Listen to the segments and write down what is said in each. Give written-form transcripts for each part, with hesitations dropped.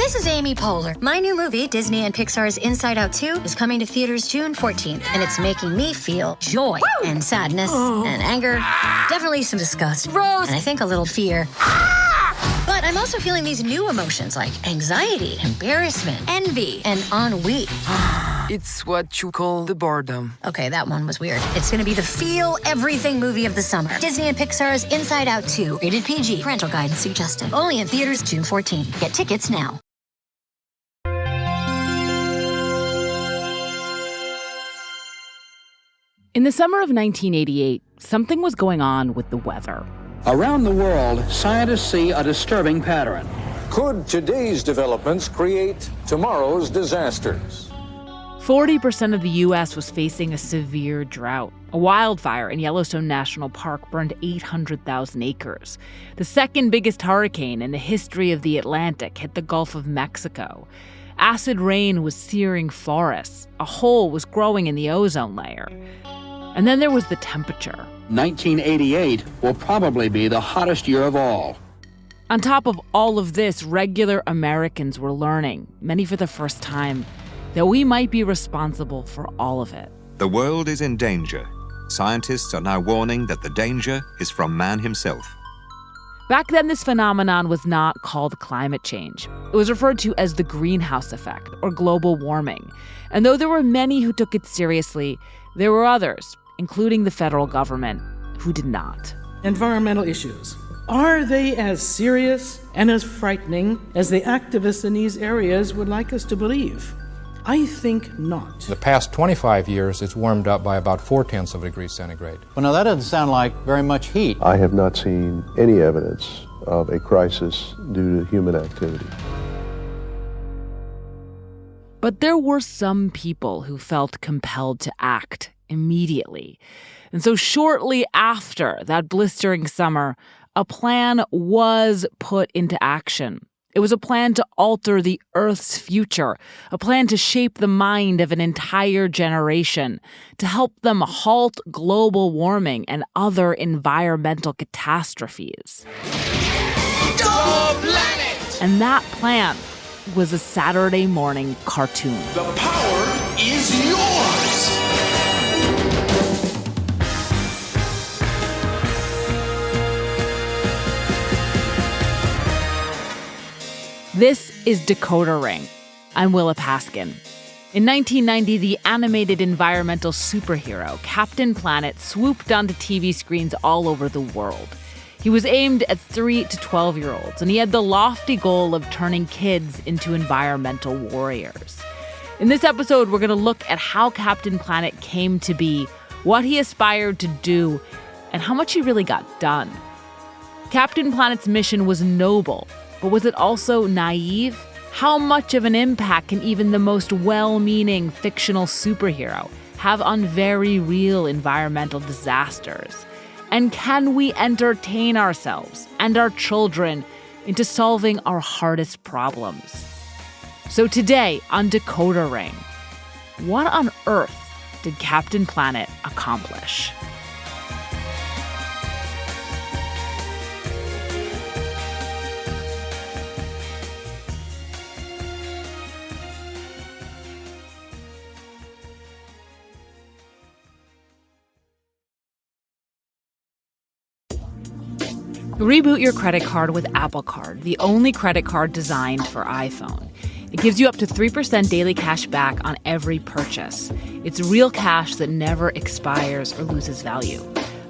This is Amy Poehler. My new movie, Disney and Pixar's Inside Out 2, is coming to theaters June 14th, and it's making me feel joy and sadness and anger, definitely some disgust, and I think a little fear. But I'm also feeling these new emotions like anxiety, embarrassment, envy, and ennui. It's what you call the boredom. Okay, that one was weird. It's gonna be the feel everything movie of the summer. Disney and Pixar's Inside Out 2, rated PG. Parental guidance suggested. Only in theaters June 14th. Get tickets now. In the summer of 1988, something was going on with the weather. Around the world, scientists see a disturbing pattern. Could today's developments create tomorrow's disasters? 40% of the U.S. was facing a severe drought. A wildfire in Yellowstone National Park burned 800,000 acres. The second biggest hurricane in the history of the Atlantic hit the Gulf of Mexico. Acid rain was searing forests. A hole was growing in the ozone layer. And then there was the temperature. 1988 will probably be the hottest year of all. On top of all of this, regular Americans were learning, many for the first time, that we might be responsible for all of it. The world is in danger. Scientists are now warning that the danger is from man himself. Back then, this phenomenon was not called climate change. It was referred to as the greenhouse effect, or global warming. And though there were many who took it seriously, there were others, including the federal government, who did not. Environmental issues. Are they as serious and as frightening as the activists in these areas would like us to believe? I think not. The past 25 years, it's warmed up by about 0.4 degrees centigrade. Well, now that doesn't sound like very much heat. I have not seen any evidence of a crisis due to human activity. But there were some people who felt compelled to act immediately. And so shortly after that blistering summer, a plan was put into action. It was a plan to alter the Earth's future, a plan to shape the mind of an entire generation, to help them halt global warming and other environmental catastrophes. Go planet! And that plan was a Saturday morning cartoon. The power is yours! This is Decoder Ring. I'm Willa Paskin. In 1990, the animated environmental superhero Captain Planet swooped onto TV screens all over the world. He was aimed at 3 to 12-year-olds, and he had the lofty goal of turning kids into environmental warriors. In this episode, we're going to look at how Captain Planet came to be, what he aspired to do, and how much he really got done. Captain Planet's mission was noble, but was it also naive? How much of an impact can even the most well-meaning fictional superhero have on very real environmental disasters? And can we entertain ourselves and our children into solving our hardest problems? So today on Decoder Ring, what on earth did Captain Planet accomplish? Reboot your credit card with Apple Card, the only credit card designed for iPhone. It gives you up to 3% daily cash back on every purchase. It's real cash that never expires or loses value.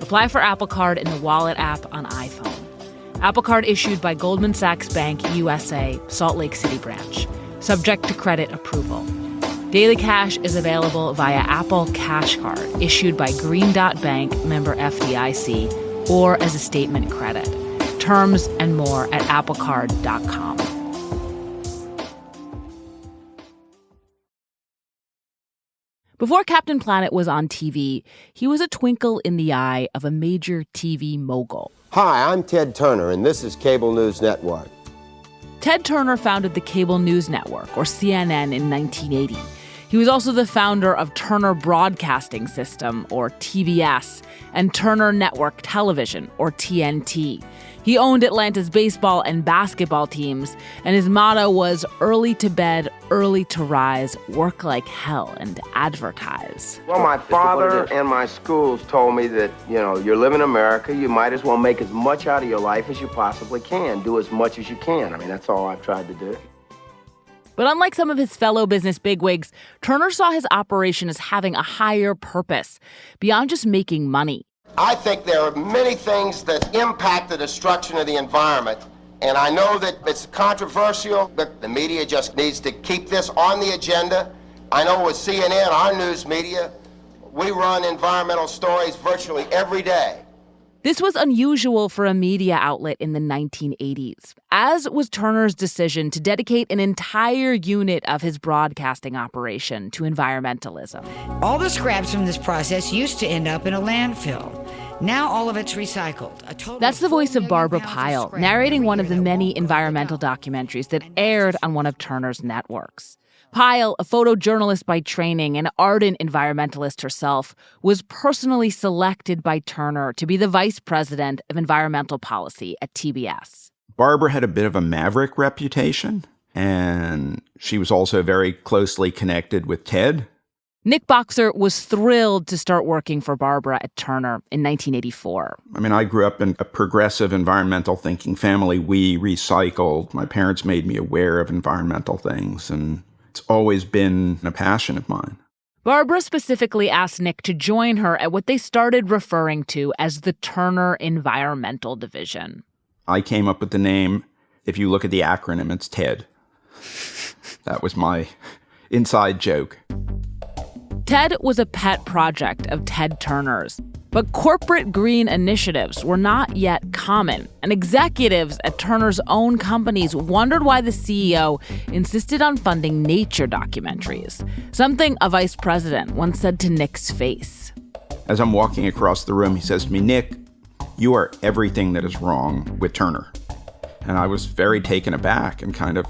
Apply for Apple Card in the Wallet app on iPhone. Apple Card issued by Goldman Sachs Bank USA, Salt Lake City branch. Subject to credit approval. Daily cash is available via Apple Cash Card, issued by Green Dot Bank, member FDIC, or as a statement credit. Terms and more at applecard.com. Before Captain Planet was on TV, he was a twinkle in the eye of a major TV mogul. Hi, I'm Ted Turner, and this is Cable News Network. Ted Turner founded the Cable News Network, or CNN, in 1980. He was also the founder of Turner Broadcasting System, or TBS, and Turner Network Television, or TNT. He owned Atlanta's baseball and basketball teams, and his motto was early to bed, early to rise, work like hell, and advertise. Well, my father and my schools told me that, you're living in America, you might as well make as much out of your life as you possibly can. Do as much as you can. I mean, that's all I've tried to do. But unlike some of his fellow business bigwigs, Turner saw his operation as having a higher purpose, beyond just making money. I think there are many things that impact the destruction of the environment, and I know that it's controversial, but the media just needs to keep this on the agenda. I know with CNN, our news media, we run environmental stories virtually every day. This was unusual for a media outlet in the 1980s, as was Turner's decision to dedicate an entire unit of his broadcasting operation to environmentalism. All the scraps from this process used to end up in a landfill. Now all of it's recycled. That's the voice of Barbara Pyle, narrating one of the many environmental documentaries that aired on one of Turner's networks. Pyle, a photojournalist by training and ardent environmentalist herself, was personally selected by Turner to be the vice president of environmental policy at TBS. Barbara had a bit of a maverick reputation, and she was also very closely connected with Ted. Nick Boxer was thrilled to start working for Barbara at Turner in 1984. I mean, I grew up in a progressive environmental thinking family. We recycled. My parents made me aware of environmental things, and it's always been a passion of mine. Barbara specifically asked Nick to join her at what they started referring to as the Turner Environmental Division. I came up with the name. If you look at the acronym, it's TED. That was my inside joke. TED was a pet project of Ted Turner's, but corporate green initiatives were not yet common, and executives at Turner's own companies wondered why the CEO insisted on funding nature documentaries, something a vice president once said to Nick's face. As I'm walking across the room, he says to me, "Nick, you are everything that is wrong with Turner." And I was very taken aback and kind of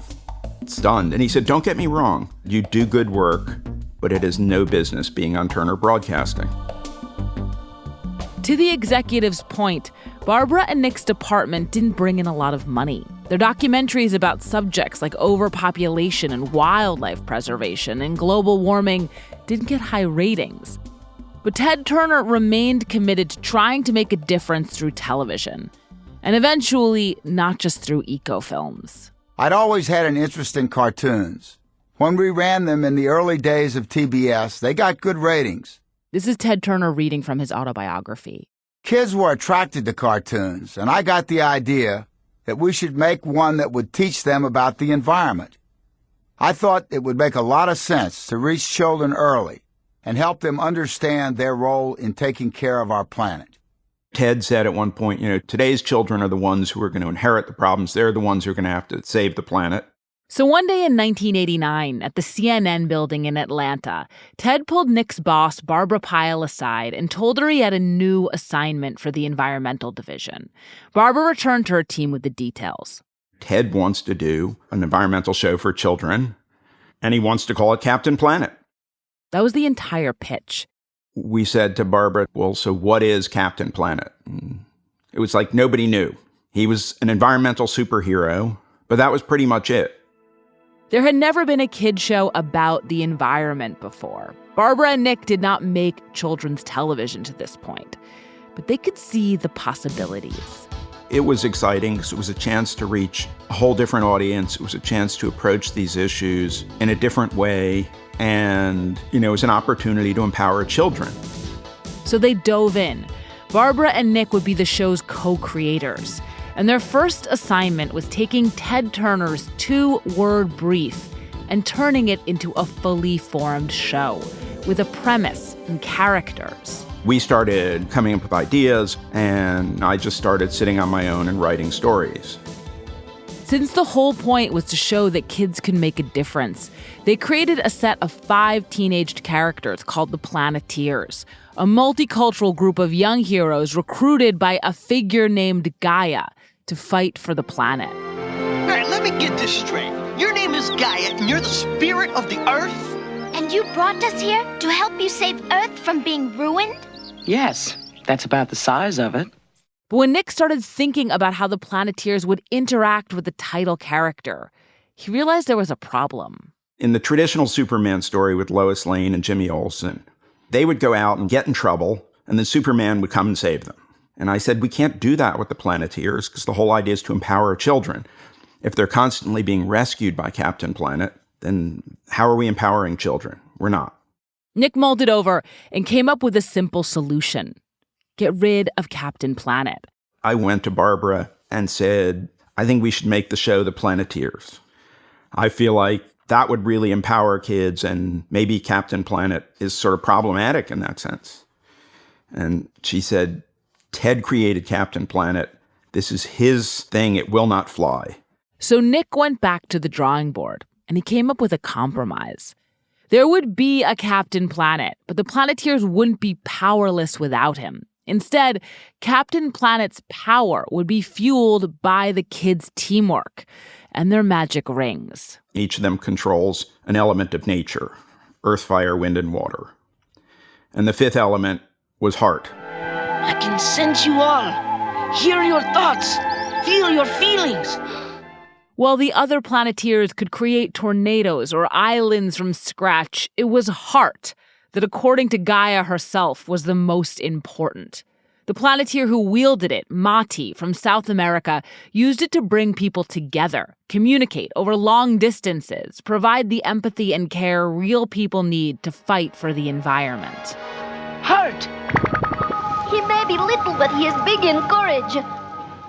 stunned. And he said, "Don't get me wrong, you do good work, but it has no business being on Turner Broadcasting." To the executive's point, Barbara and Nick's department didn't bring in a lot of money. Their documentaries about subjects like overpopulation and wildlife preservation and global warming didn't get high ratings. But Ted Turner remained committed to trying to make a difference through television, and eventually not just through eco-films. I'd always had an interest in cartoons. When we ran them in the early days of TBS, they got good ratings. This is Ted Turner reading from his autobiography. Kids were attracted to cartoons, and I got the idea that we should make one that would teach them about the environment. I thought it would make a lot of sense to reach children early and help them understand their role in taking care of our planet. Ted said at one point, today's children are the ones who are going to inherit the problems. They're the ones who are going to have to save the planet. So one day in 1989, at the CNN building in Atlanta, Ted pulled Nick's boss, Barbara Pyle, aside and told her he had a new assignment for the environmental division. Barbara returned to her team with the details. Ted wants to do an environmental show for children, and he wants to call it Captain Planet. That was the entire pitch. We said to Barbara, well, so what is Captain Planet? And it was like nobody knew. He was an environmental superhero, but that was pretty much it. There had never been a kid show about the environment before. Barbara and Nick did not make children's television to this point, but they could see the possibilities. It was exciting because it was a chance to reach a whole different audience. It was a chance to approach these issues in a different way. And, it was an opportunity to empower children. So they dove in. Barbara and Nick would be the show's co-creators. And their first assignment was taking Ted Turner's 2-word brief and turning it into a fully formed show with a premise and characters. We started coming up with ideas, and I just started sitting on my own and writing stories. Since the whole point was to show that kids could make a difference, they created a set of 5 teenaged characters called the Planeteers, a multicultural group of young heroes recruited by a figure named Gaia to fight for the planet. All right, let me get this straight. Your name is Gaia, and you're the spirit of the Earth? And you brought us here to help you save Earth from being ruined? Yes, that's about the size of it. But when Nick started thinking about how the Planeteers would interact with the title character, he realized there was a problem. In the traditional Superman story with Lois Lane and Jimmy Olsen, they would go out and get in trouble, and then Superman would come and save them. And I said, we can't do that with the Planeteers, because the whole idea is to empower children. If they're constantly being rescued by Captain Planet, then how are we empowering children? We're not. Nick mulled it over and came up with a simple solution. Get rid of Captain Planet. I went to Barbara and said, I think we should make the show The Planeteers. I feel like that would really empower kids, and maybe Captain Planet is sort of problematic in that sense. And she said, Ted created Captain Planet. This is his thing. It will not fly. So Nick went back to the drawing board, and he came up with a compromise. There would be a Captain Planet, but the Planeteers wouldn't be powerless without him. Instead, Captain Planet's power would be fueled by the kids' teamwork and their magic rings. Each of them controls an element of nature: earth, fire, wind, and water. And the fifth element was heart. I can sense you all, hear your thoughts, feel your feelings. While the other Planeteers could create tornadoes or islands from scratch, it was heart that, according to Gaia herself, was the most important. The Planeteer who wielded it, Mati, from South America, used it to bring people together, communicate over long distances, provide the empathy and care real people need to fight for the environment. Heart! He may be little, but he is big in courage.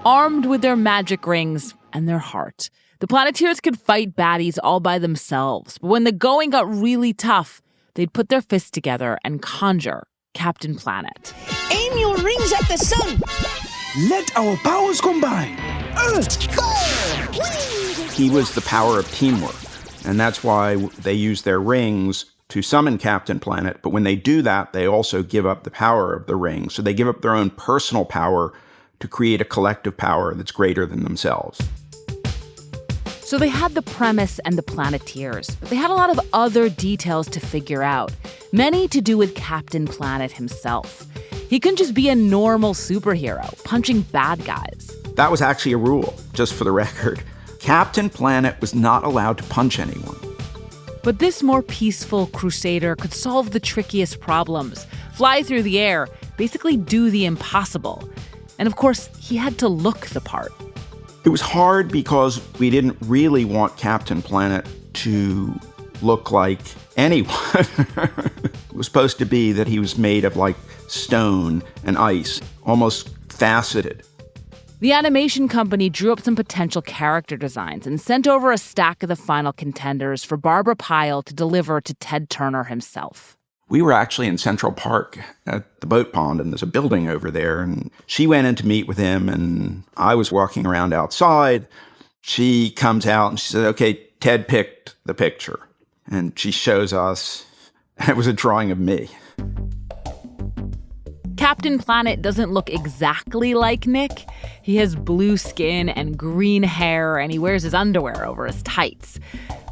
Armed with their magic rings and their heart, the Planeteers could fight baddies all by themselves. But when the going got really tough, they'd put their fists together and conjure Captain Planet. Aim your rings at the sun! Let our powers combine! He was the power of teamwork, and that's why they use their rings to summon Captain Planet. But when they do that, they also give up the power of the rings. So they give up their own personal power to create a collective power that's greater than themselves. So they had the premise and the Planeteers, but they had a lot of other details to figure out, many to do with Captain Planet himself. He couldn't just be a normal superhero, punching bad guys. That was actually a rule, just for the record. Captain Planet was not allowed to punch anyone. But this more peaceful crusader could solve the trickiest problems, fly through the air, basically do the impossible. And of course, he had to look the part. It was hard because we didn't really want Captain Planet to look like anyone. It was supposed to be that he was made of like stone and ice, almost faceted. The animation company drew up some potential character designs and sent over a stack of the final contenders for Barbara Pyle to deliver to Ted Turner himself. We were actually in Central Park at the boat pond, and there's a building over there. And she went in to meet with him, and I was walking around outside. She comes out and she said, okay, Ted picked the picture. And she shows us, and it was a drawing of me. Captain Planet doesn't look exactly like Nick. He has blue skin and green hair, and he wears his underwear over his tights.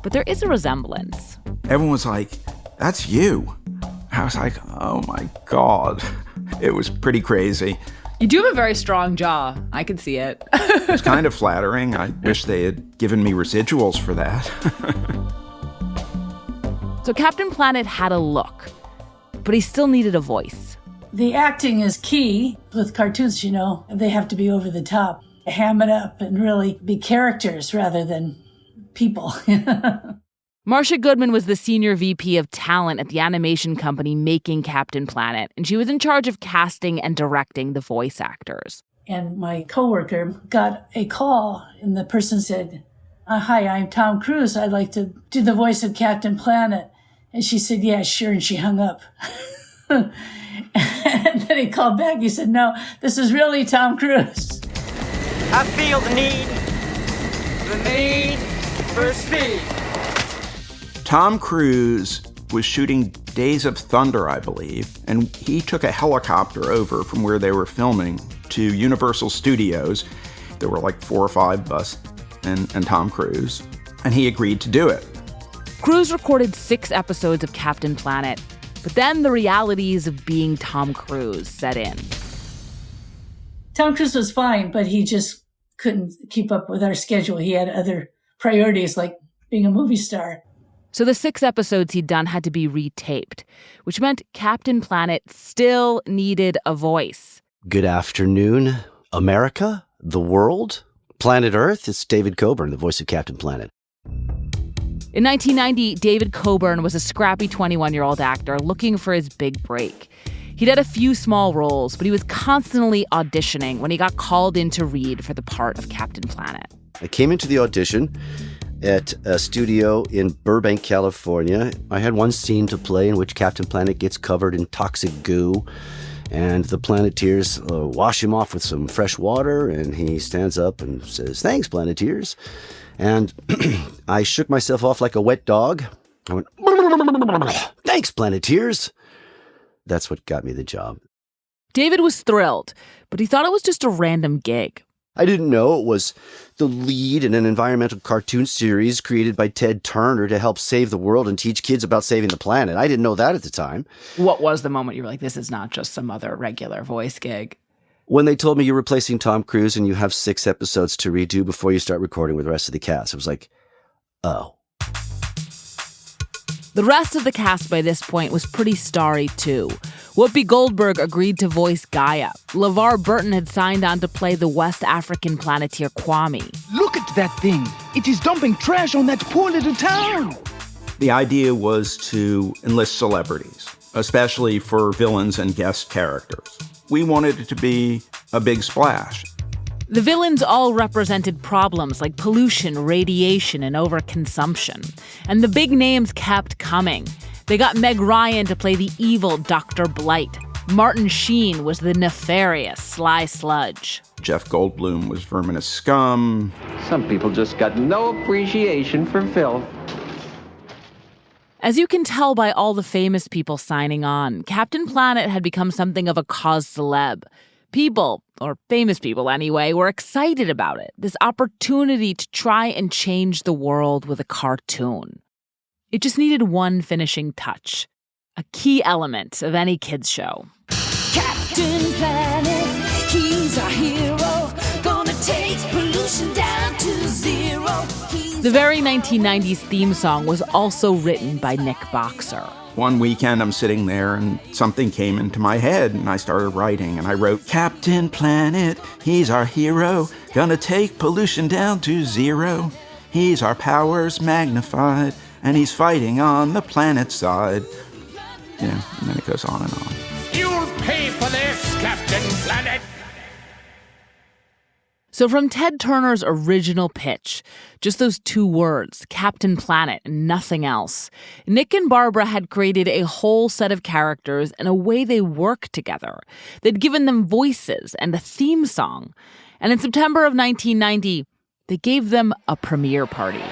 But there is a resemblance. Everyone was like, that's you. I was like, oh my God. It was pretty crazy. You do have a very strong jaw. I can see it. It was kind of flattering. I wish they had given me residuals for that. So Captain Planet had a look, but he still needed a voice. The acting is key. With cartoons, you know, they have to be over the top, ham it up, and really be characters rather than people. Marcia Goodman was the senior VP of talent at the animation company making Captain Planet, and she was in charge of casting and directing the voice actors. And my coworker got a call, and the person said, hi, I'm Tom Cruise. I'd like to do the voice of Captain Planet. And she said, yeah, sure, and she hung up. And then he called back. He said, no, this is really Tom Cruise. I feel the need for speed. Tom Cruise was shooting Days of Thunder, I believe, and he took a helicopter over from where they were filming to Universal Studios. There were like 4 or 5 of us and Tom Cruise, and he agreed to do it. Cruise recorded 6 episodes of Captain Planet, but then the realities of being Tom Cruise set in. Tom Cruise was fine, but he just couldn't keep up with our schedule. He had other priorities like being a movie star. So the 6 episodes he'd done had to be retaped, which meant Captain Planet still needed a voice. Good afternoon, America, the world, planet Earth. It's David Coburn, the voice of Captain Planet. In 1990, David Coburn was a scrappy 21-year-old actor looking for his big break. He'd had a few small roles, but he was constantly auditioning when he got called in to read for the part of Captain Planet. I came into the audition at a studio in Burbank, California. I had one scene to play in which Captain Planet gets covered in toxic goo, and the Planeteers wash him off with some fresh water, and he stands up and says, "Thanks, Planeteers." And I shook myself off like a wet dog. I went, "Thanks, Planeteers." That's what got me the job. David was thrilled, but he thought it was just a random gig. I didn't know it was the lead in an environmental cartoon series created by Ted Turner to help save the world and teach kids about saving the planet. I didn't know that at the time. What was the moment you were like, this is not just some other regular voice gig? When they told me you're replacing Tom Cruise and you have 6 episodes to redo before you start recording with the rest of the cast, I was like, oh. The rest of the cast by this point was pretty starry too. Whoopi Goldberg agreed to voice Gaia. LeVar Burton had signed on to play the West African Planeteer Kwame. Look at that thing. It is dumping trash on that poor little town. The idea was to enlist celebrities, especially for villains and guest characters. We wanted it to be a big splash. The villains all represented problems like pollution, radiation, and overconsumption. And the big names kept coming. They got Meg Ryan to play the evil Dr. Blight. Martin Sheen was the nefarious Sly Sludge. Jeff Goldblum was verminous scum. Some people just got no appreciation for filth. As you can tell by all the famous people signing on, Captain Planet had become something of a cause celeb. People, or famous people anyway, were excited about it, this opportunity to try and change the world with a cartoon. It just needed one finishing touch, a key element of any kids' show. Captain Planet, he's our hero, gonna take pollution down to zero. The very 1990s theme song was also written by Nick Boxer. One weekend I'm sitting there and something came into my head and I started writing and I wrote, Captain Planet, he's our hero, gonna take pollution down to zero. He's our powers magnified and he's fighting on the planet's side. You know, and then it goes on and on. You'll pay for this, Captain Planet! So from Ted Turner's original pitch, just those 2 words, Captain Planet, and nothing else, Nick and Barbara had created a whole set of characters and a way they work together. They'd given them voices and a theme song. And in September of 1990, they gave them a premiere party.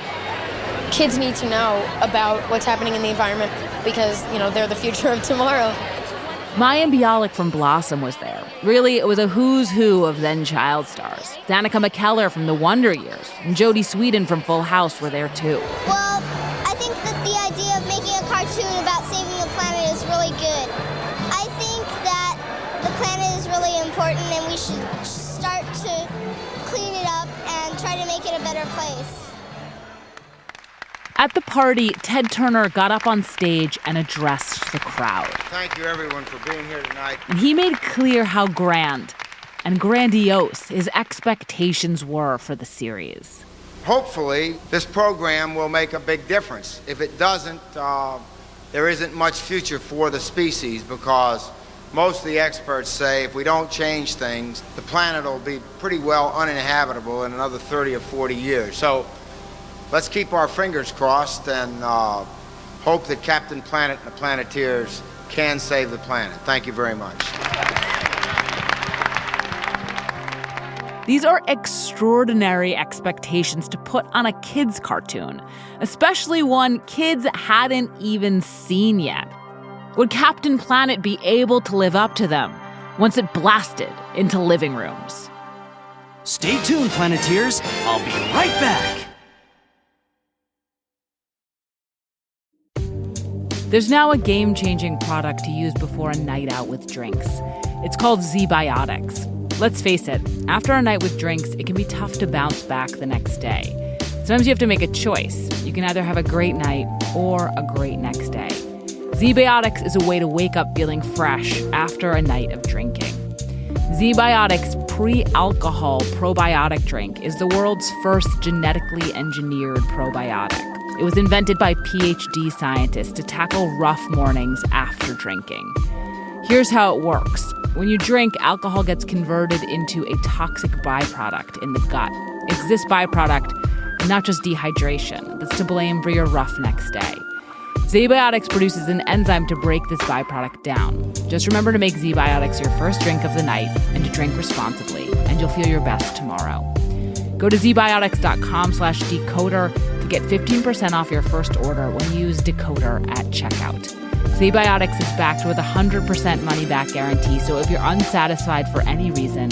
Kids need to know about what's happening in the environment because, you know, they're the future of tomorrow. Mayim Bialik from Blossom was there. Really, it was a who's who of then child stars. Danica McKellar from The Wonder Years and Jodie Sweetin from Full House were there too. Well, I think that the idea of making a cartoon about saving the planet is really good. I think that the planet is really important and we should start to clean it up and try to make it a better place. At the party, Ted Turner got up on stage and addressed the crowd. Thank you, everyone, for being here tonight. And he made clear how grand and grandiose his expectations were for the series. Hopefully, this program will make a big difference. If it doesn't, there isn't much future for the species because most of the experts say if we don't change things, the planet will be pretty well uninhabitable in another 30 or 40 years. So let's keep our fingers crossed and hope that Captain Planet and the Planeteers can save the planet. Thank you very much. These are extraordinary expectations to put on a kids' cartoon, especially one kids hadn't even seen yet. Would Captain Planet be able to live up to them once it blasted into living rooms? Stay tuned, Planeteers. I'll be right back. There's now a game-changing product to use before a night out with drinks. It's called Z-Biotics. Let's face it, after a night with drinks, it can be tough to bounce back the next day. Sometimes you have to make a choice. You can either have a great night or a great next day. ZBiotics is a way to wake up feeling fresh after a night of drinking. ZBiotics pre-alcohol probiotic drink is the world's first genetically engineered probiotic. It was invented by PhD scientists to tackle rough mornings after drinking. Here's how it works. When you drink, alcohol gets converted into a toxic byproduct in the gut. It's this byproduct, and not just dehydration, that's to blame for your rough next day. ZBiotics produces an enzyme to break this byproduct down. Just remember to make ZBiotics your first drink of the night and to drink responsibly, and you'll feel your best tomorrow. Go to zbiotics.com/decoder to get 15% off your first order when you use Decoder at checkout. ZBiotics is backed with a 100% money-back guarantee, so if you're unsatisfied for any reason,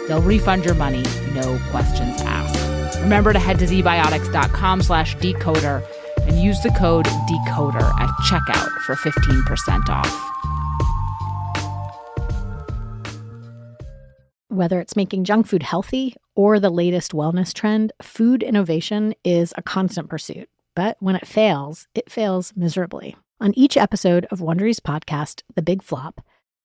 they'll refund your money, no questions asked. Remember to head to zbiotics.com/decoder and use the code DECODER at checkout for 15% off. Whether it's making junk food healthy or the latest wellness trend, food innovation is a constant pursuit. But when it fails miserably. On each episode of Wondery's podcast, The Big Flop,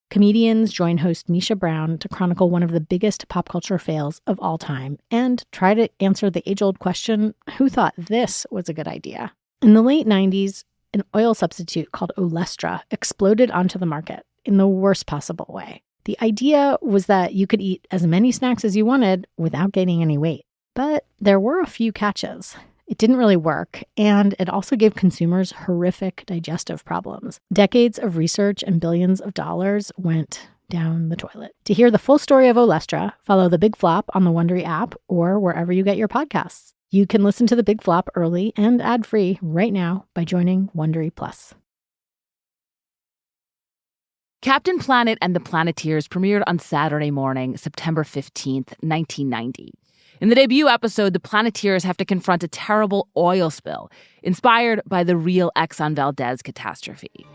comedians join host Misha Brown to chronicle one of the biggest pop culture fails of all time and try to answer the age-old question, who thought this was a good idea? In the late 90s, an oil substitute called Olestra exploded onto the market in the worst possible way. The idea was that you could eat as many snacks as you wanted without gaining any weight. But there were a few catches. It didn't really work, and it also gave consumers horrific digestive problems. Decades of research and billions of dollars went down the toilet. To hear the full story of Olestra, follow The Big Flop on the Wondery app or wherever you get your podcasts. You can listen to The Big Flop early and ad-free right now by joining Wondery Plus. Captain Planet and the Planeteers premiered on Saturday morning, September 15th, 1990. In the debut episode, the Planeteers have to confront a terrible oil spill inspired by the real Exxon Valdez catastrophe.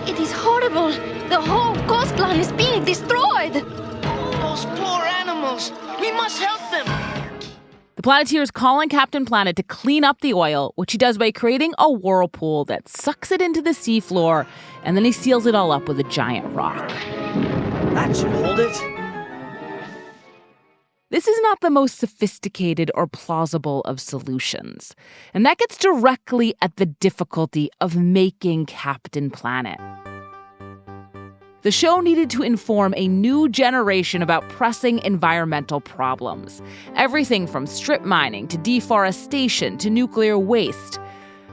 It is horrible. The whole coastline is being destroyed. Those poor animals. We must help them. The Planeteers call on Captain Planet to clean up the oil, which he does by creating a whirlpool that sucks it into the seafloor, and then he seals it all up with a giant rock. That should hold it. This is not the most sophisticated or plausible of solutions, and that gets directly at the difficulty of making Captain Planet. The show needed to inform a new generation about pressing environmental problems. Everything from strip mining to deforestation to nuclear waste,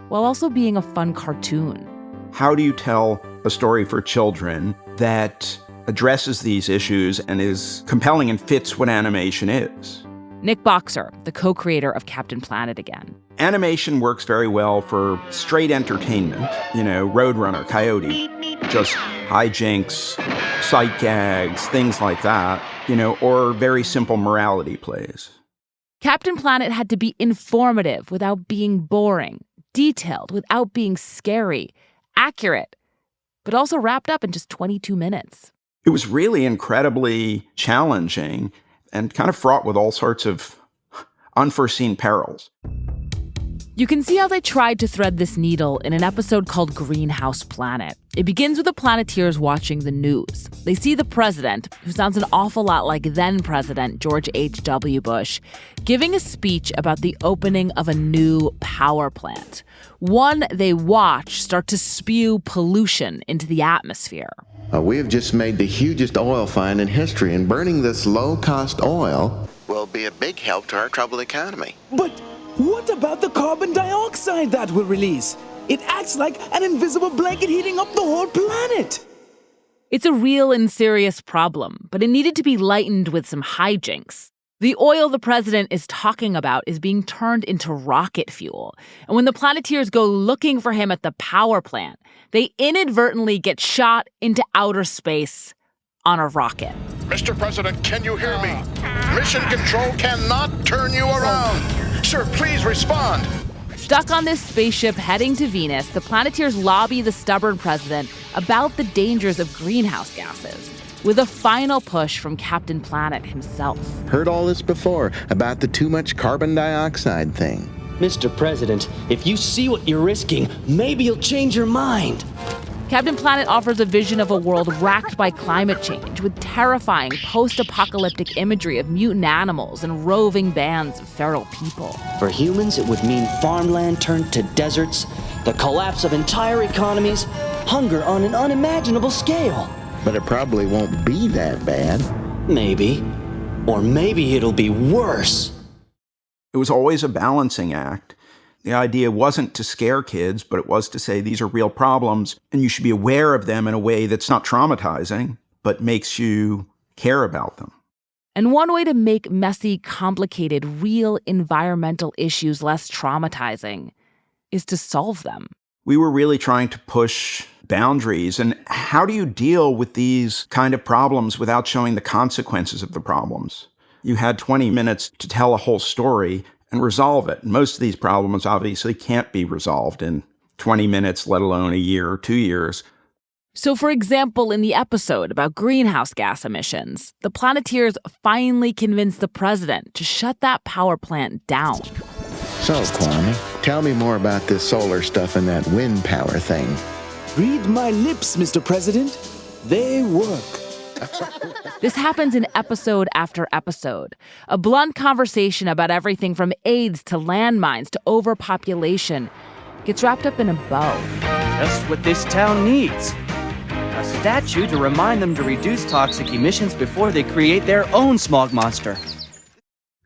while also being a fun cartoon. How do you tell a story for children that addresses these issues and is compelling and fits what animation is? Nick Boxer, the co-creator of Captain Planet again. Animation works very well for straight entertainment, Roadrunner, Coyote, just hijinks, sight gags, things like that, or very simple morality plays. Captain Planet had to be informative without being boring, detailed without being scary, accurate, but also wrapped up in just 22 minutes. It was really incredibly challenging and kind of fraught with all sorts of unforeseen perils. You can see how they tried to thread this needle in an episode called Greenhouse Planet. It begins with the Planeteers watching the news. They see the president, who sounds an awful lot like then-President George H.W. Bush, giving a speech about the opening of a new power plant. One they watch start to spew pollution into the atmosphere. We have just made the hugest oil find in history, and burning this low-cost oil will be a big help to our troubled economy. But what about the carbon dioxide that will release? It acts like an invisible blanket heating up the whole planet. It's a real and serious problem, but it needed to be lightened with some hijinks. The oil the president is talking about is being turned into rocket fuel. And when the Planeteers go looking for him at the power plant, they inadvertently get shot into outer space on a rocket. Mr. President, can you hear me? Mission Control cannot turn you around. Sir, please respond. Stuck on this spaceship heading to Venus, the Planeteers lobby the stubborn president about the dangers of greenhouse gases. with a final push from Captain Planet himself. Heard all this before about the too much carbon dioxide thing. Mr. President, if you see what you're risking, maybe you'll change your mind. Captain Planet offers a vision of a world racked by climate change with terrifying post-apocalyptic imagery of mutant animals and roving bands of feral people. For humans, it would mean farmland turned to deserts, the collapse of entire economies, hunger on an unimaginable scale. But it probably won't be that bad. Maybe. Or maybe it'll be worse. It was always a balancing act. The idea wasn't to scare kids, but it was to say these are real problems, and you should be aware of them in a way that's not traumatizing, but makes you care about them. And one way to make messy, complicated, real environmental issues less traumatizing is to solve them. We were really trying to push boundaries. And how do you deal with these kind of problems without showing the consequences of the problems? You had 20 minutes to tell a whole story and resolve it. And most of these problems obviously can't be resolved in 20 minutes, let alone a year or 2 years. So, for example, in the episode about greenhouse gas emissions, the Planeteers finally convinced the president to shut that power plant down. So, Kwame, tell me more about this solar stuff and that wind power thing. Read my lips, Mr. President. They work. This happens in episode after episode. A blunt conversation about everything from AIDS to landmines to overpopulation gets wrapped up in a bow. Just what this town needs. A statue to remind them to reduce toxic emissions before they create their own smog monster.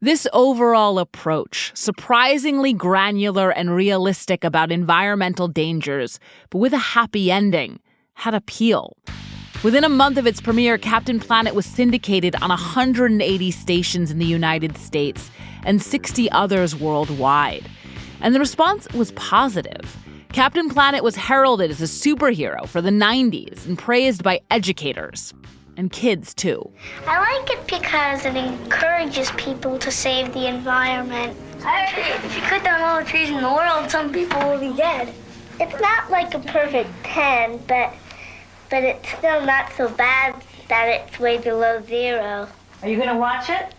This overall approach, surprisingly granular and realistic about environmental dangers, but with a happy ending, had appeal. Within a month of its premiere, Captain Planet was syndicated on 180 stations in the United States and 60 others worldwide. And the response was positive. Captain Planet was heralded as a superhero for the 90s and praised by educators. And kids, too. I like it because it encourages people to save the environment. If you cut down all the trees in the world, some people will be dead. It's not like a perfect 10, but it's still not so bad that it's way below 0. Are you going to watch it?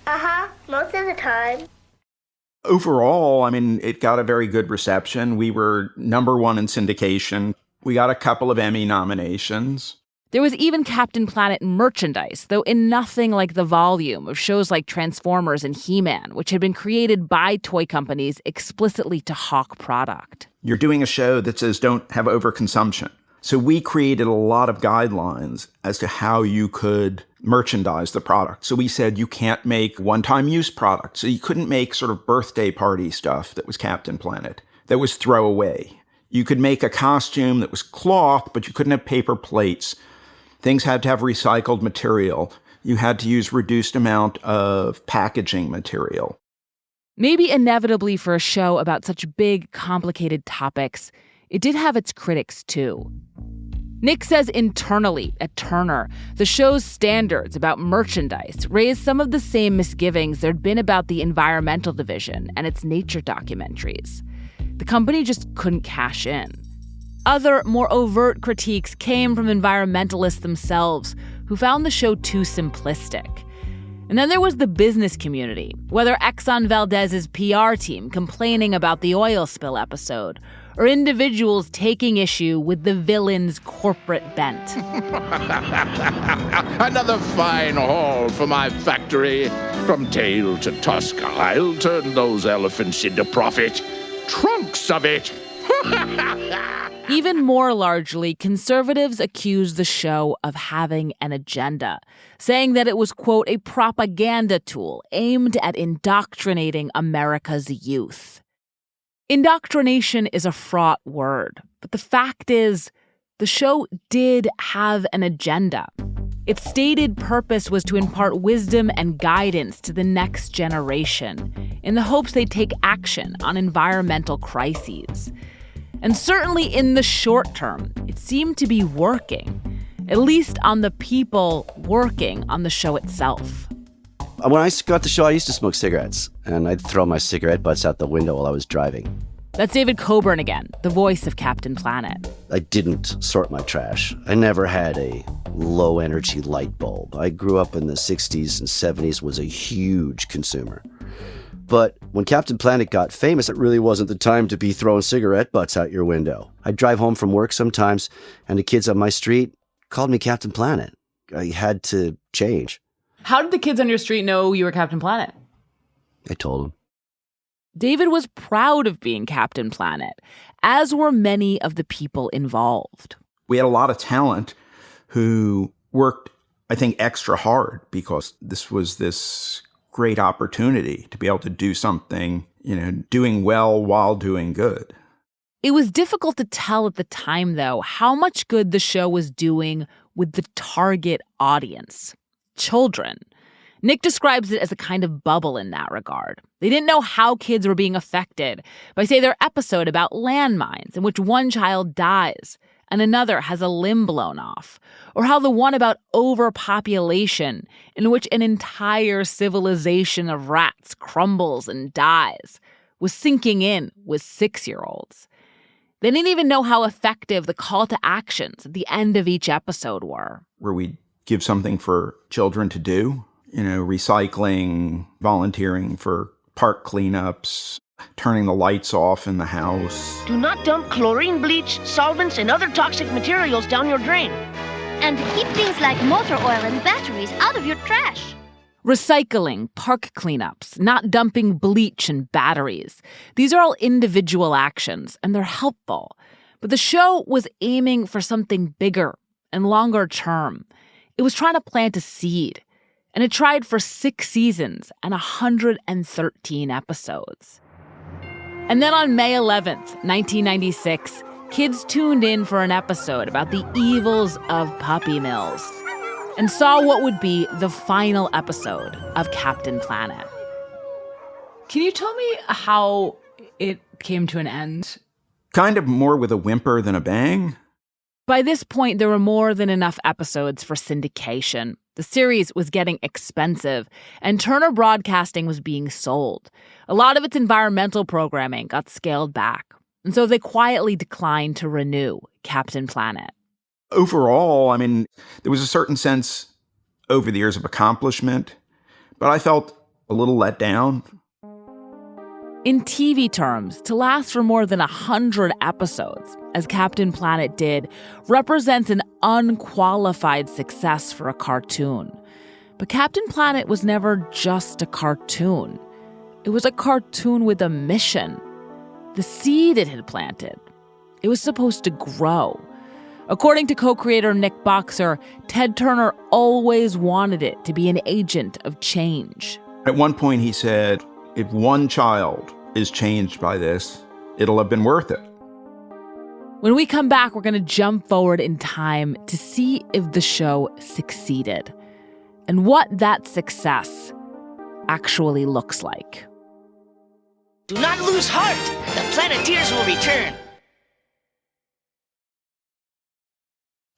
Uh-huh, most of the time. Overall, it got a very good reception. We were #1 in syndication. We got a couple of Emmy nominations. There was even Captain Planet merchandise, though in nothing like the volume of shows like Transformers and He-Man, which had been created by toy companies explicitly to hawk product. You're doing a show that says don't have overconsumption. So we created a lot of guidelines as to how you could merchandise the product. So we said you can't make one-time use products. So you couldn't make sort of birthday party stuff that was Captain Planet, that was throwaway. You could make a costume that was cloth, but you couldn't have paper plates. Things had to have recycled material. You had to use reduced amount of packaging material. Maybe inevitably for a show about such big, complicated topics, it did have its critics, too. Nick says internally at Turner, the show's standards about merchandise raised some of the same misgivings there'd been about the environmental division and its nature documentaries. The company just couldn't cash in. Other, more overt critiques came from environmentalists themselves, who found the show too simplistic. And then there was the business community, whether Exxon Valdez's PR team complaining about the oil spill episode, or individuals taking issue with the villain's corporate bent. Another fine haul for my factory. From tail to tusk, I'll turn those elephants into profit. Trunks of it. Even more largely, conservatives accused the show of having an agenda, saying that it was, quote, a propaganda tool aimed at indoctrinating America's youth. Indoctrination is a fraught word, but the fact is, the show did have an agenda. Its stated purpose was to impart wisdom and guidance to the next generation, in the hopes they'd take action on environmental crises. And certainly in the short term, it seemed to be working, at least on the people working on the show itself. When I got the show, I used to smoke cigarettes, and I'd throw my cigarette butts out the window while I was driving. That's David Coburn again, the voice of Captain Planet. I didn't sort my trash. I never had a low-energy light bulb. I grew up in the 60s and 70s, was a huge consumer. But when Captain Planet got famous, it really wasn't the time to be throwing cigarette butts out your window. I'd drive home from work sometimes, and the kids on my street called me Captain Planet. I had to change. How did the kids on your street know you were Captain Planet? I told them. David was proud of being Captain Planet, as were many of the people involved. We had a lot of talent who worked, I think, extra hard because this was this great opportunity to be able to do something, doing well while doing good. It was difficult to tell at the time, though, how much good the show was doing with the target audience, children. Nick describes it as a kind of bubble in that regard. They didn't know how kids were being affected by, say, their episode about landmines in which one child dies and another has a limb blown off, or how the one about overpopulation in which an entire civilization of rats crumbles and dies was sinking in with 6-year-olds. They didn't even know how effective the call to actions at the end of each episode were. Where we give something for children to do. Recycling, volunteering for park cleanups, turning the lights off in the house. Do not dump chlorine, bleach, solvents, and other toxic materials down your drain. And keep things like motor oil and batteries out of your trash. Recycling, park cleanups, not dumping bleach and batteries. These are all individual actions, and they're helpful. But the show was aiming for something bigger and longer term. It was trying to plant a seed. And it tried for 6 seasons and 113 episodes. And then on May 11th, 1996, kids tuned in for an episode about the evils of puppy mills and saw what would be the final episode of Captain Planet. Can you tell me how it came to an end? Kind of more with a whimper than a bang. By this point, there were more than enough episodes for syndication. The series was getting expensive, and Turner Broadcasting was being sold. A lot of its environmental programming got scaled back, and so they quietly declined to renew Captain Planet. Overall, there was a certain sense over the years of accomplishment, but I felt a little let down. In TV terms, to last for more than 100 episodes, as Captain Planet did, represents an unqualified success for a cartoon. But Captain Planet was never just a cartoon. It was a cartoon with a mission. The seed it had planted. It was supposed to grow. According to co-creator Nick Boxer, Ted Turner always wanted it to be an agent of change. At one point he said, if one child is changed by this, it'll have been worth it. When we come back, we're going to jump forward in time to see if the show succeeded and what that success actually looks like. Do not lose heart. The Planeteers will return.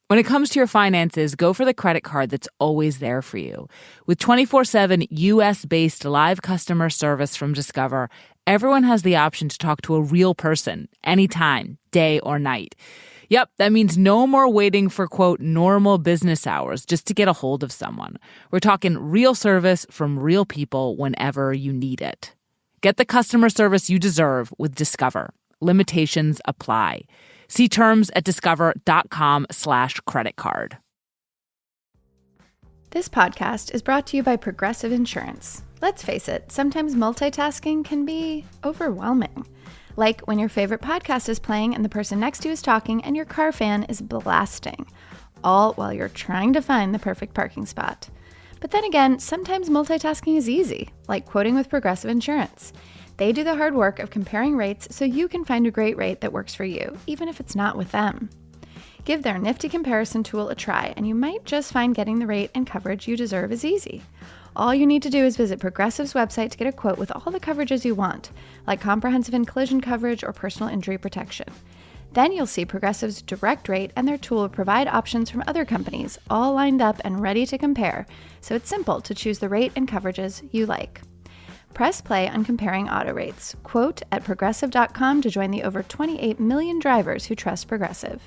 When it comes to your finances, go for the credit card that's always there for you. With 24/7 U.S.-based live customer service from Discover, everyone has the option to talk to a real person anytime, day or night. Yep, that means no more waiting for, quote, normal business hours just to get a hold of someone. We're talking real service from real people whenever you need it. Get the customer service you deserve with Discover. Limitations apply. See terms at discover.com/creditcard. This podcast is brought to you by Progressive Insurance. Let's face it, sometimes multitasking can be overwhelming. Like when your favorite podcast is playing and the person next to you is talking and your car fan is blasting, all while you're trying to find the perfect parking spot. But then again, sometimes multitasking is easy, like quoting with Progressive Insurance. They do the hard work of comparing rates so you can find a great rate that works for you, even if it's not with them. Give their nifty comparison tool a try, and you might just find getting the rate and coverage you deserve is easy. All you need to do is visit Progressive's website to get a quote with all the coverages you want, like comprehensive and collision coverage or personal injury protection. Then you'll see Progressive's direct rate, and their tool will provide options from other companies, all lined up and ready to compare, so it's simple to choose the rate and coverages you like. Press play on comparing auto rates. Quote at progressive.com to join the over 28 million drivers who trust Progressive.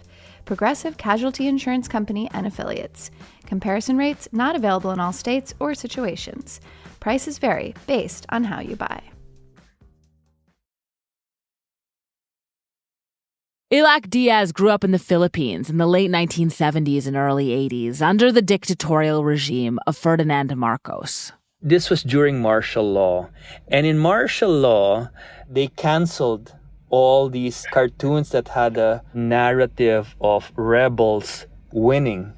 Progressive Casualty Insurance Company and Affiliates. Comparison rates not available in all states or situations. Prices vary based on how you buy. Ilac Diaz grew up in the Philippines in the late 1970s and early 80s under the dictatorial regime of Ferdinand Marcos. This was during martial law. And in martial law, they canceled all these cartoons that had a narrative of rebels winning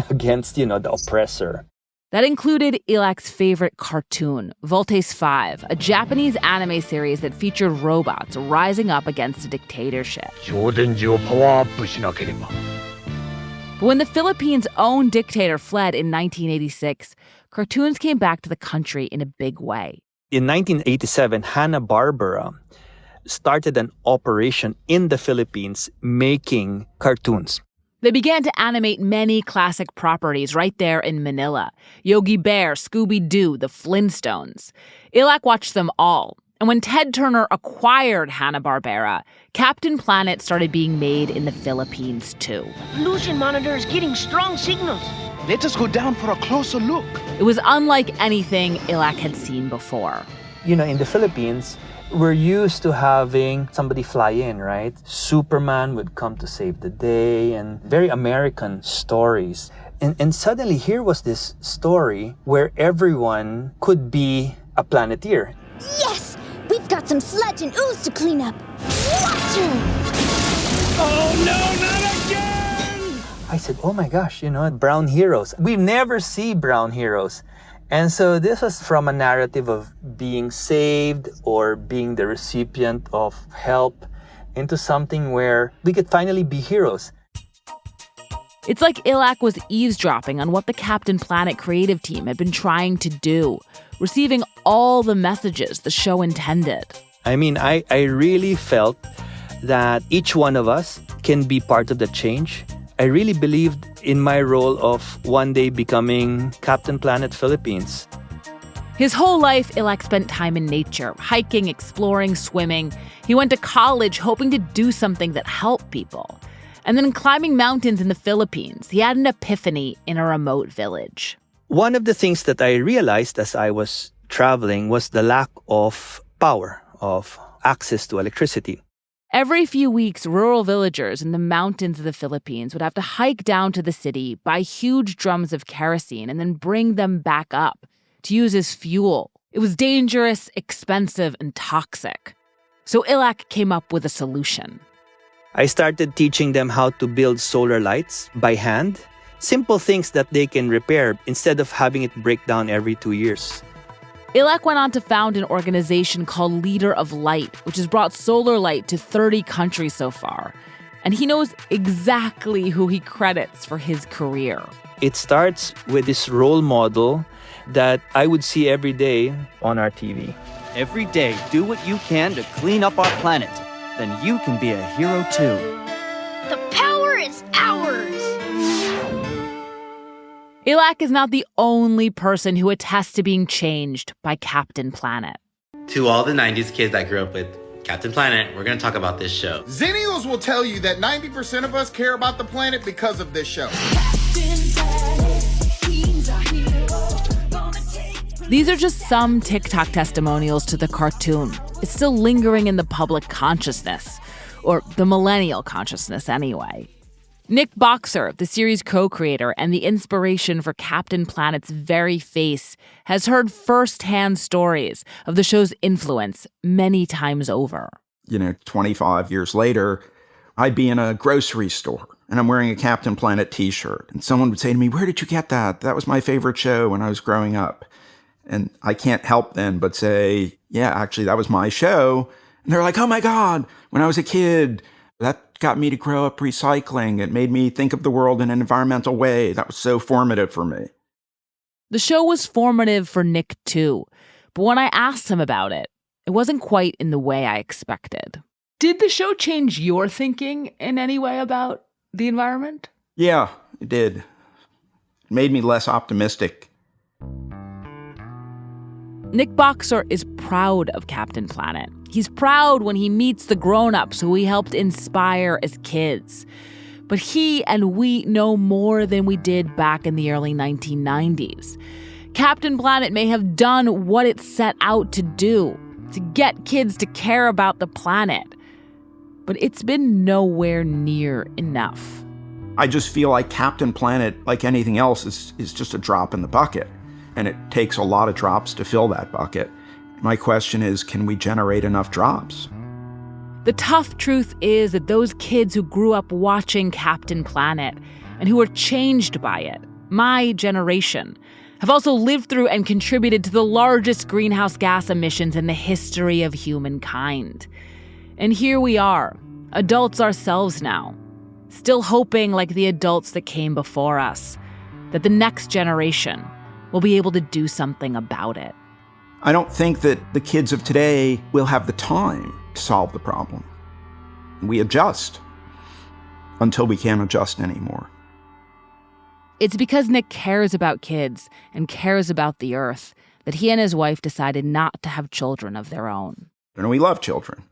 against, the oppressor. That included Ilac's favorite cartoon, Voltes 5, a Japanese anime series that featured robots rising up against a dictatorship. But when the Philippines' own dictator fled in 1986, cartoons came back to the country in a big way. In 1987, Hanna-Barbera started an operation in the Philippines making cartoons. They began to animate many classic properties right there in Manila. Yogi Bear, Scooby-Doo, the Flintstones. Ilac watched them all. And when Ted Turner acquired Hanna-Barbera, Captain Planet started being made in the Philippines too. Pollution monitor is getting strong signals. Let us go down for a closer look. It was unlike anything Ilac had seen before. In the Philippines, we're used to having somebody fly in, right? Superman would come to save the day and very American stories. And suddenly here was this story where everyone could be a planeteer. Yes! We've got some sludge and ooze to clean up. Watch her! Oh no, not again! I said, oh my gosh, brown heroes. We never see brown heroes. And so this was from a narrative of being saved or being the recipient of help into something where we could finally be heroes. It's like Ilac was eavesdropping on what the Captain Planet creative team had been trying to do, receiving all the messages the show intended. I mean, I really felt that each one of us can be part of the change. I really believed in my role of one day becoming Captain Planet Philippines. His whole life, Ilac spent time in nature, hiking, exploring, swimming. He went to college hoping to do something that helped people. And then climbing mountains in the Philippines, he had an epiphany in a remote village. One of the things that I realized as I was traveling was the lack of power, of access to electricity. Every few weeks, rural villagers in the mountains of the Philippines would have to hike down to the city, buy huge drums of kerosene, and then bring them back up to use as fuel. It was dangerous, expensive, and toxic. So Ilac came up with a solution. I started teaching them how to build solar lights by hand, simple things that they can repair instead of having it break down every 2 years. Ilac went on to found an organization called Leader of Light, which has brought solar light to 30 countries so far. And he knows exactly who he credits for his career. It starts with this role model that I would see every day on our TV. Every day, do what you can to clean up our planet. Then you can be a hero too. The power is ours! Ilac is not the only person who attests to being changed by Captain Planet. To all the 90s kids that grew up with Captain Planet, we're going to talk about this show. Zennials will tell you that 90% of us care about the planet because of this show. These are just some TikTok testimonials to the cartoon. It's still lingering in the public consciousness, or the millennial consciousness anyway. Nick Boxer, the series co-creator and the inspiration for Captain Planet's very face, has heard first-hand stories of the show's influence many times over. 25 years later, I'd be in a grocery store and I'm wearing a Captain Planet t-shirt. And someone would say to me, "Where did you get that? That was my favorite show when I was growing up." And I can't help then but say, yeah, actually, that was my show. And they're like, "Oh my God, when I was a kid, that got me to grow up recycling. It made me think of the world in an environmental way. That was so formative for me." The show was formative for Nick too. But when I asked him about it, it wasn't quite in the way I expected. Did the show change your thinking in any way about the environment? Yeah, it did. It made me less optimistic. Nick Boxer is proud of Captain Planet. He's proud when he meets the grown-ups who he helped inspire as kids. But he and we know more than we did back in the early 1990s. Captain Planet may have done what it set out to do, to get kids to care about the planet. But it's been nowhere near enough. I just feel like Captain Planet, like anything else, is just a drop in the bucket. And it takes a lot of drops to fill that bucket. My question is, can we generate enough drops? The tough truth is that those kids who grew up watching Captain Planet and who were changed by it, my generation, have also lived through and contributed to the largest greenhouse gas emissions in the history of humankind. And here we are, adults ourselves now, still hoping, like the adults that came before us, that the next generation will be able to do something about it. I don't think that the kids of today will have the time to solve the problem. We adjust until we can't adjust anymore. It's because Nick cares about kids and cares about the earth that he and his wife decided not to have children of their own. And we love children.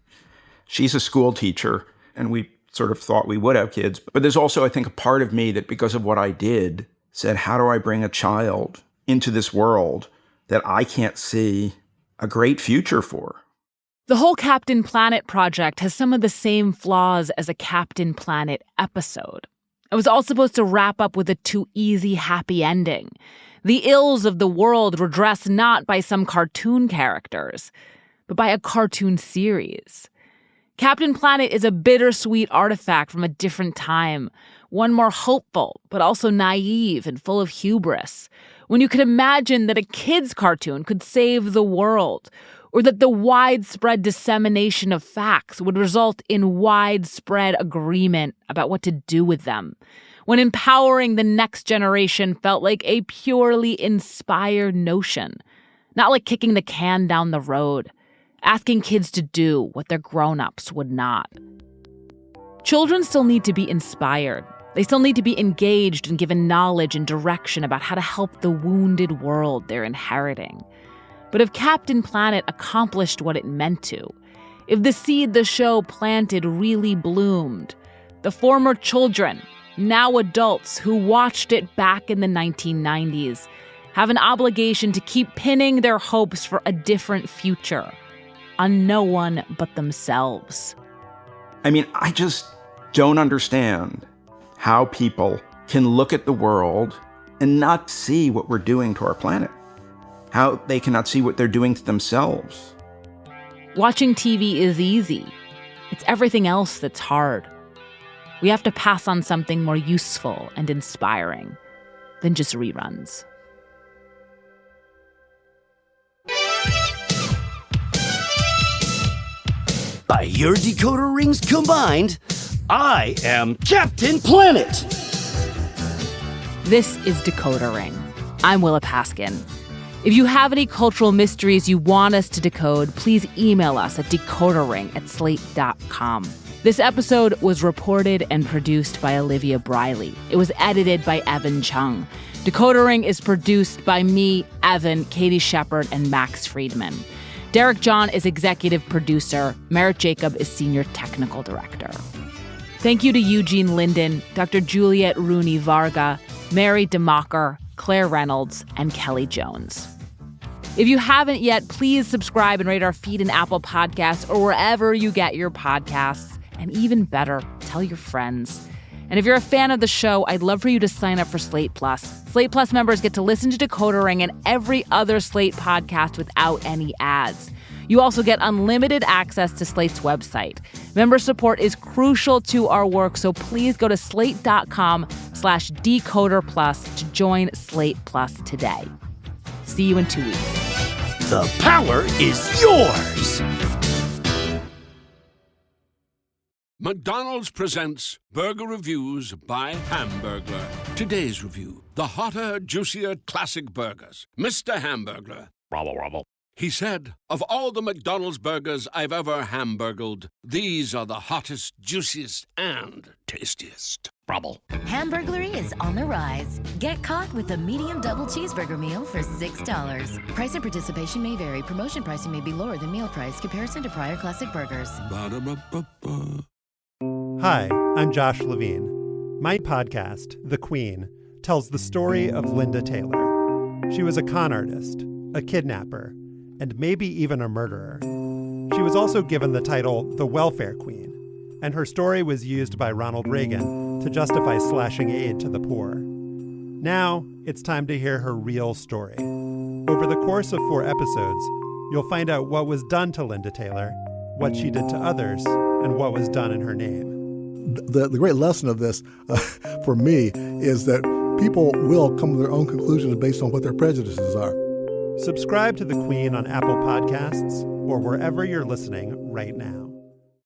She's a school teacher, and we sort of thought we would have kids. But there's also, I think, a part of me that because of what I did, said, how do I bring a child into this world that I can't see a great future for? The whole Captain Planet project has some of the same flaws as a Captain Planet episode. It was all supposed to wrap up with a too easy happy ending. The ills of the world redressed not by some cartoon characters, but by a cartoon series. Captain Planet is a bittersweet artifact from a different time, one more hopeful, but also naive and full of hubris. When you could imagine that a kid's cartoon could save the world, or that the widespread dissemination of facts would result in widespread agreement about what to do with them. When empowering the next generation felt like a purely inspired notion, not like kicking the can down the road, asking kids to do what their grown-ups would not. Children still need to be inspired. They still need to be engaged and given knowledge and direction about how to help the wounded world they're inheriting. But if Captain Planet accomplished what it meant to, if the seed the show planted really bloomed, the former children, now adults who watched it back in the 1990s, have an obligation to keep pinning their hopes for a different future on no one but themselves. I mean, I just don't understand how people can look at the world and not see what we're doing to our planet. How they cannot see what they're doing to themselves. Watching TV is easy. It's everything else that's hard. We have to pass on something more useful and inspiring than just reruns. By your decoder rings combined, I am Captain Planet! This is Decoder Ring. I'm Willa Paskin. If you have any cultural mysteries you want us to decode, please email us at decoderring@slate.com. This episode was reported and produced by Olivia Briley. It was edited by Evan Chung. Decoder Ring is produced by me, Evan, Katie Shepard, and Max Freedman. Derek John is executive producer. Merritt Jacob is senior technical director. Thank you to Eugene Linden, Dr. Juliet Rooney Varga, Mary DeMacher, Claire Reynolds, and Kelly Jones. If you haven't yet, please subscribe and rate our feed in Apple Podcasts or wherever you get your podcasts. And even better, tell your friends. And if you're a fan of the show, I'd love for you to sign up for Slate Plus. Slate Plus members get to listen to Decoder Ring and every other Slate podcast without any ads. You also get unlimited access to Slate's website. Member support is crucial to our work, so please go to slate.com/decoderplus to join Slate Plus today. See you in 2 weeks. The power is yours! McDonald's presents Burger Reviews by Hamburglar. Today's review, the hotter, juicier classic burgers. Mr. Hamburglar. Rubble, rubble. He said, of all the McDonald's burgers I've ever hamburgled, these are the hottest, juiciest, and tastiest. Hamburglary is on the rise. Get caught with a medium double cheeseburger meal for $6. Price and participation may vary. Promotion pricing may be lower than meal price. Comparison to prior classic burgers. Hi, I'm Josh Levine. My podcast, The Queen, tells the story of Linda Taylor. She was a con artist, a kidnapper, and maybe even a murderer. She was also given the title the Welfare Queen, and her story was used by Ronald Reagan to justify slashing aid to the poor. Now, it's time to hear her real story. Over the course of 4 episodes, you'll find out what was done to Linda Taylor, what she did to others, and what was done in her name. The great lesson of this, for me, is that people will come to their own conclusions based on what their prejudices are. Subscribe to The Queen on Apple Podcasts or wherever you're listening right now.